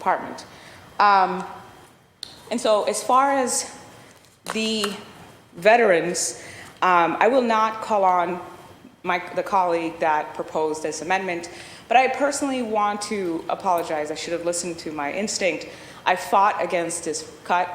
department. And so as far as the veterans, I will not call on the colleague that proposed this amendment, but I personally want to apologize. I should have listened to my instinct. I fought against this cut.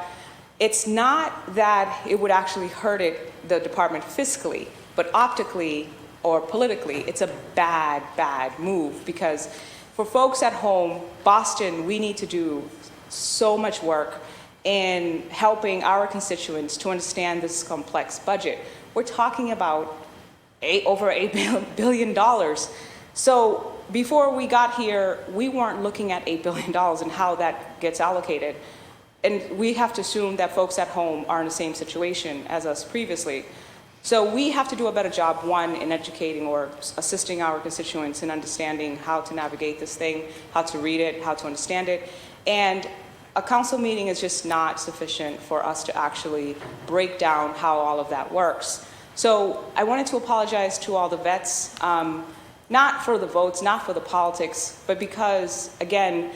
It's not that it would actually hurt the department fiscally, but optically or politically, it's a bad, bad move, because for folks at home, Boston, we need to do so much work in helping our constituents to understand this complex budget. We're talking about over $8 billion. So before we got here, we weren't looking at $8 billion and how that gets allocated. And we have to assume that folks at home are in the same situation as us previously. So we have to do a better job, one, in educating or assisting our constituents in understanding how to navigate this thing, how to read it, how to understand it. And a council meeting is just not sufficient for us to actually break down how all of that works. So I wanted to apologize to all the vets, not for the votes, not for the politics, but because, again,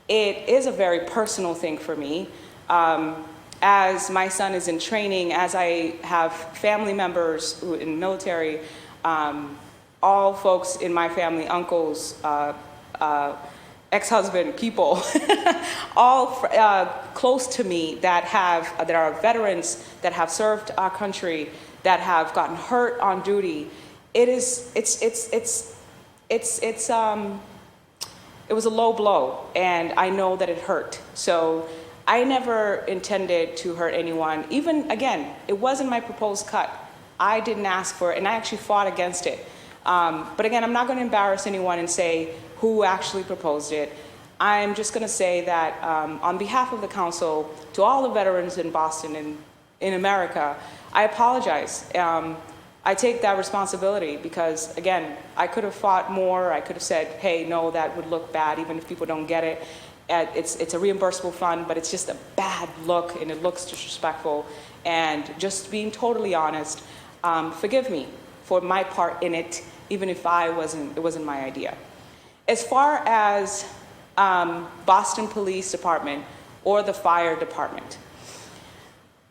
it is a very personal thing for me. As my son is in training, as I have family members who in the military, all folks in my family, uncles, ex-husband, people, all close to me that are veterans, that have served our country, that have gotten hurt on duty. It was a low blow, and I know that it hurt. So I never intended to hurt anyone. Even, again, it wasn't my proposed cut. I didn't ask for it, and I actually fought against it. But again, I'm not going to embarrass anyone and say who actually proposed it. I'm just going to say that on behalf of the council, to all the veterans in Boston and in America, I apologize. I take that responsibility because, again, I could have fought more. I could have said, hey, no, that would look bad, even if people don't get it. It's a reimbursable fund, but it's just a bad look, and it looks disrespectful. And just being totally honest, forgive me for my part in it, even if it wasn't my idea. As far as Boston Police Department or the fire department,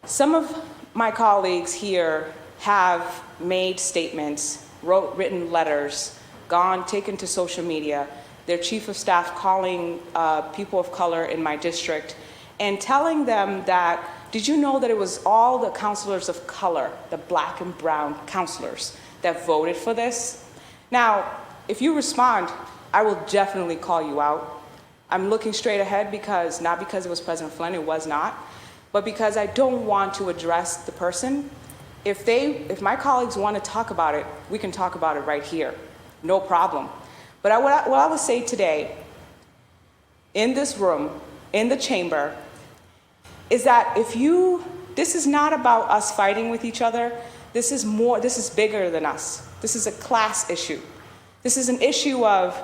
some of my colleagues here have made statements, written letters, taken to social media, their chief of staff calling people of color in my district and telling them that, did you know that it was all the councilors of color, the black and brown councilors, that voted for this? Now, if you respond, I will definitely call you out. I'm looking straight ahead not because it was President Flynn, it was not, but because I don't want to address the person. If my colleagues want to talk about it, we can talk about it right here, no problem. But what I will say today, in this room, in the chamber, is that this is not about us fighting with each other. This is bigger than us. This is a class issue. This is an issue of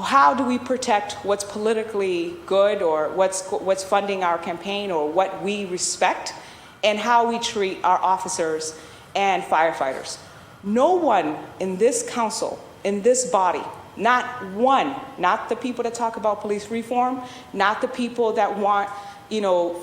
how do we protect what's politically good or what's funding our campaign or what we respect, and how we treat our officers and firefighters. No one in this council, in this body, not one, not the people that talk about police reform, not the people that want,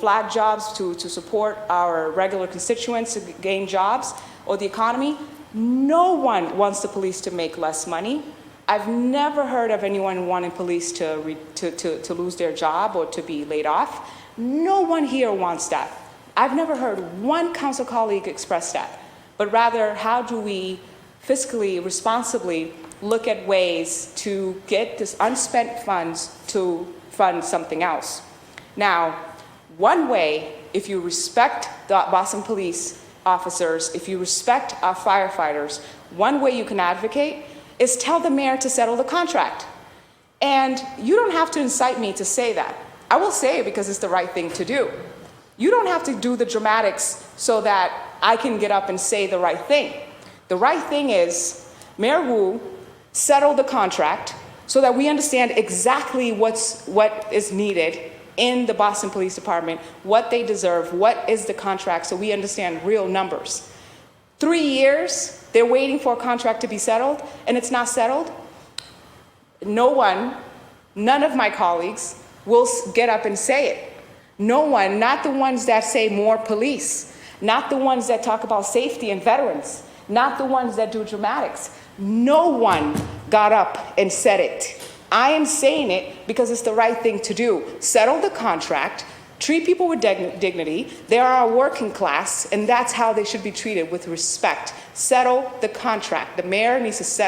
flag jobs to support our regular constituents to gain jobs or the economy. No one wants the police to make less money. I've never heard of anyone wanting police to lose their job or to be laid off. No one here wants that. I've never heard one council colleague express that, but rather, how do we fiscally, responsibly look at ways to get this unspent funds to fund something else? Now, one way, if you respect the Boston police officers, if you respect our firefighters, one way you can advocate is tell the mayor to settle the contract. And you don't have to incite me to say that. I will say it because it's the right thing to do. You don't have to do the dramatics so that I can get up and say the right thing. The right thing is, Mayor Wu, settle the contract so that we understand exactly what is needed in the Boston Police Department, what they deserve, what is the contract, so we understand real numbers. 3 years, they're waiting for a contract to be settled, and it's not settled. None of my colleagues will get up and say it. No one, not the ones that say more police, not the ones that talk about safety and veterans, not the ones that do dramatics. No one got up and said it. I am saying it because it's the right thing to do. Settle the contract, treat people with dignity. They are a working class, and that's how they should be treated, with respect. Settle the contract. The mayor needs to settle